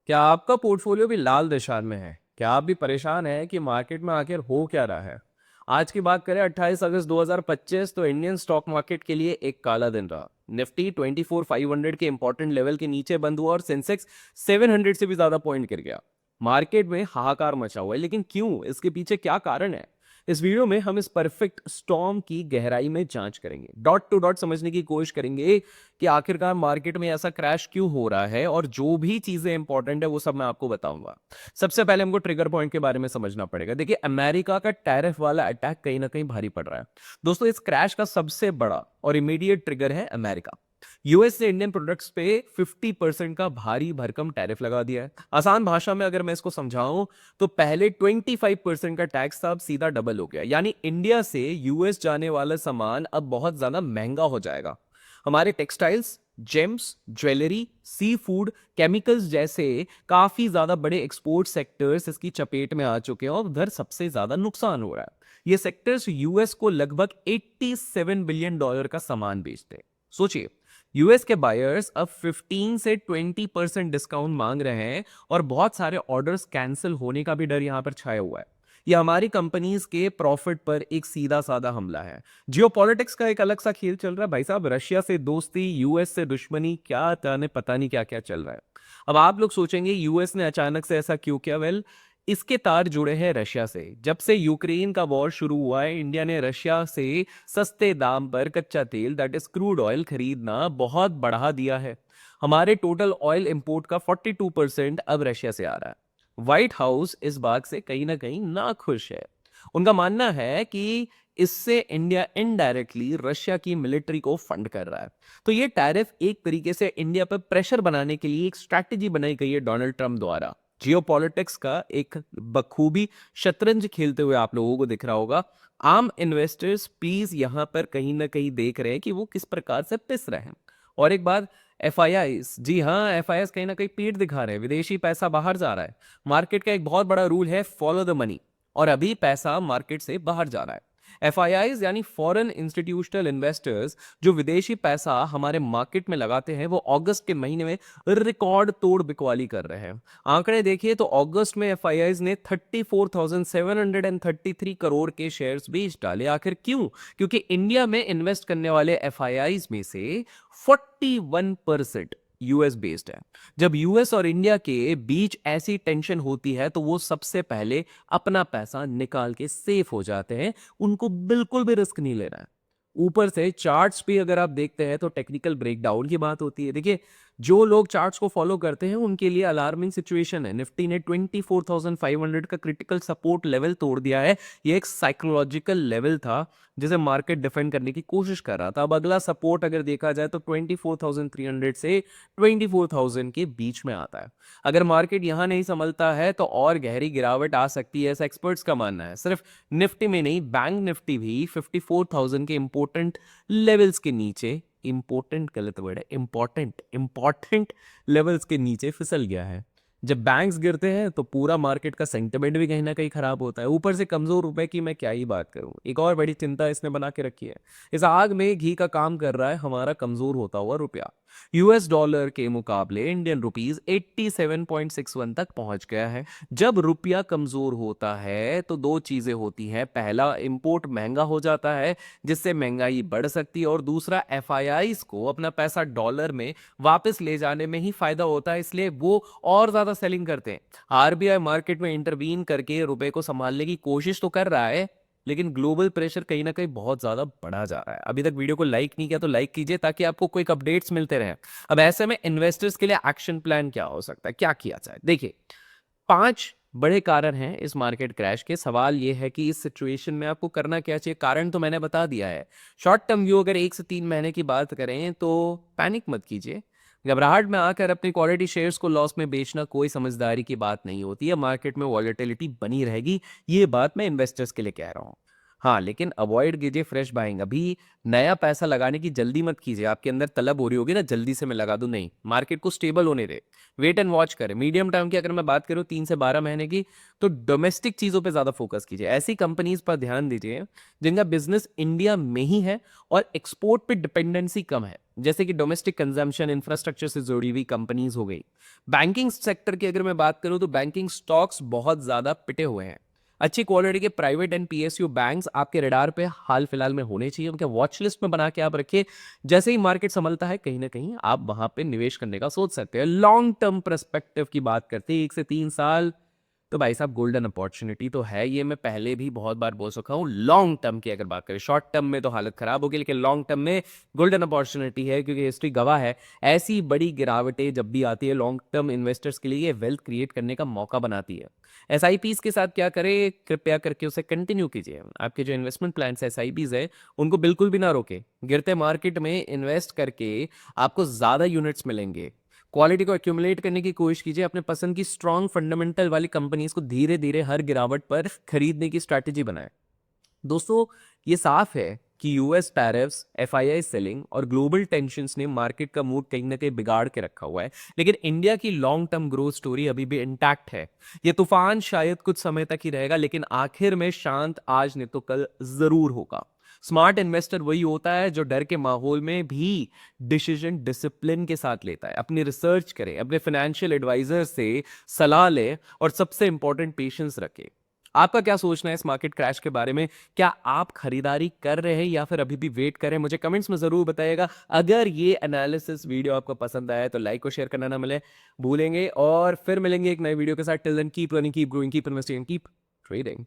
क्या आपका पोर्टफोलियो भी लाल निशान में है? क्या आप भी परेशान हैं कि मार्केट में आखिर हो क्या रहा है? आज की बात करें 28 अगस्त 2025 तो इंडियन स्टॉक मार्केट के लिए एक काला दिन रहा। निफ्टी 24,500 के इंपॉर्टेंट लेवल के नीचे बंद हुआ और सेंसेक्स 700 से भी ज्यादा पॉइंट गिर गया। मार्केट में हाहाकार मचा हुआ है, लेकिन क्यों? इसके पीछे क्या कारण है? इस वीडियो में हम इस परफेक्ट स्टॉर्म की गहराई में जांच करेंगे, डॉट टू डॉट समझने की कोशिश करेंगे कि आखिरकार मार्केट में ऐसा क्रैश क्यों हो रहा है, और जो भी चीजें इंपॉर्टेंट है वो सब मैं आपको बताऊंगा। सबसे पहले हमको ट्रिगर पॉइंट के बारे में समझना पड़ेगा। देखिए, अमेरिका का टैरिफ वाला अटैक कहीं ना कहीं भारी पड़ रहा है। दोस्तों, इस क्रैश का सबसे बड़ा और इमीडिएट ट्रिगर है अमेरिका। यूएस ने इंडियन प्रोडक्ट्स पे 50% का भारी भरकम टैरिफ लगा दिया है। आसान भाषा में अगर मैं इसको समझाऊं तो पहले 25% का टैक्स था, अब सीधा डबल हो गया। यानी इंडिया से यूएस जाने वाला सामान अब बहुत ज्यादा महंगा हो जाएगा। हमारे textiles, James, jewellery, sea food, chemicals जैसे काफी ज्यादा बड़े एक्सपोर्ट सेक्टर्स इसकी चपेट में आ चुके हैं और उधर सबसे ज्यादा नुकसान हो रहा है। ये सेक्टर्स यूएस को लगभग $87 बिलियन का सामान बेचते हैं। सोचिए, यूएस के बायर्स अब 15 से 20% डिस्काउंट मांग रहे हैं और बहुत सारे ऑर्डर्स कैंसिल होने का भी डर यहां पर छाया हुआ है। यह हमारी कंपनीज के प्रॉफिट पर एक सीधा साधा हमला है। जियोपॉलिटिक्स का एक अलग सा खेल चल रहा है भाई साहब। रशिया से दोस्ती, यूएस से दुश्मनी, क्या जाने पता नहीं क्या क्या चल रहा है। अब आप लोग सोचेंगे यूएस ने अचानक से ऐसा क्यों किया? वेल, इसके तार जुड़े हैं रशिया से। जब से यूक्रेन का वॉर शुरू हुआ है, इंडिया ने रशिया से सस्ते दाम पर कच्चा तेल, दैट इज क्रूड ऑयल, खरीदना बहुत बढ़ा दिया है। हमारे टोटल ऑयल इंपोर्ट का 42% अब रशिया से आ रहा है। व्हाइट हाउस इस बात से कहीं ना कहीं नाखुश है। उनका मानना है कि इससे इंडिया इनडायरेक्टली रशिया की मिलिट्री को फंड कर रहा है। तो ये टैरिफ एक तरीके से इंडिया पर प्रेशर बनाने के लिए एक स्ट्रैटेजी बनाई गई है डोनाल्ड ट्रंप द्वारा। जियोपॉलिटिक्स का एक बखूबी शतरंज खेलते हुए आप लोगों को दिख रहा होगा। आम इन्वेस्टर्स प्लीज यहां पर कहीं ना कहीं देख रहे हैं कि वो किस प्रकार से पिस रहे हैं। और एक बात, एफआईआईस, जी हाँ, एफआईआईस कहीं ना कहीं पीठ दिखा रहे हैं। विदेशी पैसा बाहर जा रहा है। मार्केट का एक बहुत बड़ा रूल है, फॉलो द मनी, और अभी पैसा मार्केट से बाहर जा रहा है। एफआईआईस यानी फॉरेन इंस्टीट्यूशनल इन्वेस्टर्स, जो विदेशी पैसा हमारे मार्केट में लगाते हैं, वो अगस्त के महीने में रिकॉर्ड तोड़ बिकवाली कर रहे हैं। आंकड़े देखिए तो अगस्त में एफआईआईस ने 34,733 करोड़ के शेयर्स बेच डाले। आखिर क्यों? क्योंकि इंडिया में इन्वेस्ट करने वाले एफआईआईस में से 41% यूएस बेस्ड है। जब यूएस और इंडिया के बीच ऐसी टेंशन होती है तो वो सबसे पहले अपना पैसा निकाल के सेफ हो जाते हैं। उनको बिल्कुल भी रिस्क नहीं लेना है। ऊपर से चार्ट्स भी अगर आप देखते हैं तो टेक्निकल ब्रेकडाउन की बात होती है। देखिए, जो लोग चार्ट्स को फॉलो करते हैं उनके लिए अलार्मिंग सिचुएशन है। निफ्टी ने 24,500 का क्रिटिकल सपोर्ट लेवल तोड़ दिया है। ये एक साइकोलॉजिकल लेवल था जिसे मार्केट डिफेंड करने की कोशिश कर रहा था। अब अगला सपोर्ट अगर देखा जाए तो 24,300 से 24,000 के बीच में आता है। अगर मार्केट यहां नहीं संभलता है तो और गहरी गिरावट आ सकती है, ऐसा एक्सपर्ट्स का मानना है। सिर्फ निफ्टी में नहीं, बैंक निफ्टी भी 54,000 के इंपोर्टेंट लेवल्स के नीचे, इंपोर्टेंट गलत वर्ड है, इंपॉर्टेंट इंपॉर्टेंट लेवल्स के नीचे फिसल गया है। जब बैंक्स गिरते हैं तो पूरा मार्केट का सेंटिमेंट भी कहीं ना कहीं खराब होता है। ऊपर से कमजोर रुपए की मैं क्या ही बात करूं। एक और बड़ी चिंता इसने बना के रखी है। इस आग में घी का काम कर रहा है हमारा कमजोर होता हुआ रुपया। यूएस डॉलर के मुकाबले इंडियन रुपीस 87.61 तक पहुंच गया है। जब रुपया कमजोर होता है तो दो चीजें होती हैं। पहला, इंपोर्ट महंगा हो जाता है जिससे महंगाई बढ़ सकती है, और दूसरा, एफआईआईस को अपना पैसा डॉलर में वापस ले जाने में ही फायदा होता है, इसलिए वो और ज्यादा सेलिंग करते हैं। आरबीआई मार्केट में इंटरवीन करके रुपए को संभालने की कोशिश तो कर रहा है, लेकिन ग्लोबल प्रेशर कहीं ना कहीं बहुत ज्यादा बढ़ा जा रहा है। अभी तक वीडियो को लाइक नहीं किया तो लाइक कीजिए ताकि आपको क्विक अपडेट्स मिलते रहें। अब ऐसे में इन्वेस्टर्स के लिए एक्शन प्लान क्या हो सकता है, क्या किया जाए? देखिए, 5 बड़े कारण हैं इस मार्केट क्रैश के। सवाल यह है कि इस सिचुएशन में आपको करना क्या चाहिए। कारण तो मैंने बता दिया है। शॉर्ट टर्म व्यू अगर 1 से 3 महीने की बात करें तो पैनिक मत कीजिए। घबराहट में आकर अपनी क्वालिटी शेयर्स को लॉस में बेचना कोई समझदारी की बात नहीं होती है। मार्केट में वॉलेटिलिटी बनी रहेगी, ये बात मैं इन्वेस्टर्स के लिए कह रहा हूं। हाँ, लेकिन अवॉइड कीजिए फ्रेश बाइंग। अभी नया पैसा लगाने की जल्दी मत कीजिए। आपके अंदर तलब हो रही होगी ना जल्दी से मैं लगा दूं, नहीं, मार्केट को स्टेबल होने दे, वेट एंड वॉच करें। मीडियम टर्म की अगर मैं बात करूं 3 से 12 महीने की, तो डोमेस्टिक चीजों पे ज्यादा फोकस कीजिए। ऐसी कंपनीज पर ध्यान दीजिए जिनका बिजनेस इंडिया में ही है और एक्सपोर्ट पे डिपेंडेंसी कम है, जैसे कि डोमेस्टिक कंजम्पशन, इंफ्रास्ट्रक्चर से जुड़ी हुई कंपनीज हो गई। बैंकिंग सेक्टर की अगर मैं बात करूं तो बैंकिंग स्टॉक्स बहुत ज्यादा पिटे हुए हैं। अच्छी क्वालिटी के प्राइवेट एंड पीएसयू बैंक्स आपके रडार पे हाल फिलहाल में होने चाहिए, उनके वॉच लिस्ट में बना के आप रखिए। जैसे ही मार्केट संभलता है कहीं ना कहीं आप वहां पे निवेश करने का सोच सकते हैं। लॉन्ग टर्म पर्सपेक्टिव की बात करते हैं 1 से 3 साल, तो भाई साहब गोल्डन अपॉर्चुनिटी तो है ये, मैं पहले भी बहुत बार बोल चुका हूँ। लॉन्ग टर्म की अगर बात करें, शॉर्ट टर्म में तो हालत खराब होगी, लेकिन लॉन्ग टर्म में गोल्डन अपॉर्चुनिटी है, क्योंकि हिस्ट्री गवाह है ऐसी बड़ी गिरावटें जब भी आती है लॉन्ग टर्म इन्वेस्टर्स के लिए ये वेल्थ क्रिएट करने का मौका बनाती है। एसआईपीस के साथ क्या करें, कृपया करके उसे कंटिन्यू कीजिए। आपके जो इन्वेस्टमेंट प्लान एसआईपीज है उनको बिल्कुल भी ना रोके। गिरते मार्केट में इन्वेस्ट करके आपको ज्यादा यूनिट्स मिलेंगे। क्वालिटी को एक्यूमुलेट करने की कोशिश कीजिए। अपने पसंद की स्ट्रॉन्ग फंडामेंटल वाली कंपनीज को धीरे धीरे हर गिरावट पर खरीदने की स्ट्रैटेजी बनाएं। दोस्तों, ये साफ है कि यूएस टैरिफ्स, एफआईआई सेलिंग और ग्लोबल टेंशंस ने मार्केट का मूड कहीं ना कहीं बिगाड़ के रखा हुआ है, लेकिन इंडिया की लॉन्ग टर्म ग्रोथ स्टोरी अभी भी इंटैक्ट है। ये तूफान शायद कुछ समय तक ही रहेगा, लेकिन आखिर में शांत आज नहीं तो कल जरूर होगा। स्मार्ट इन्वेस्टर वही होता है जो डर के माहौल में भी डिसीजन डिसिप्लिन के साथ लेता है। अपनी रिसर्च करे, अपने फाइनेंशियल एडवाइजर से सलाह ले और सबसे इंपॉर्टेंट पेशेंस रखे। आपका क्या सोचना है इस मार्केट क्रैश के बारे में? क्या आप खरीदारी कर रहे हैं या फिर अभी भी वेट कर रहे हैं? मुझे कमेंट्स में जरूर बताइएगा। अगर ये एनालिसिस वीडियो आपको पसंद आया तो लाइक और शेयर करना ना मिले भूलेंगे, और फिर मिलेंगे एक नए वीडियो के साथ। Till then keep learning, keep growing, keep investing, keep trading.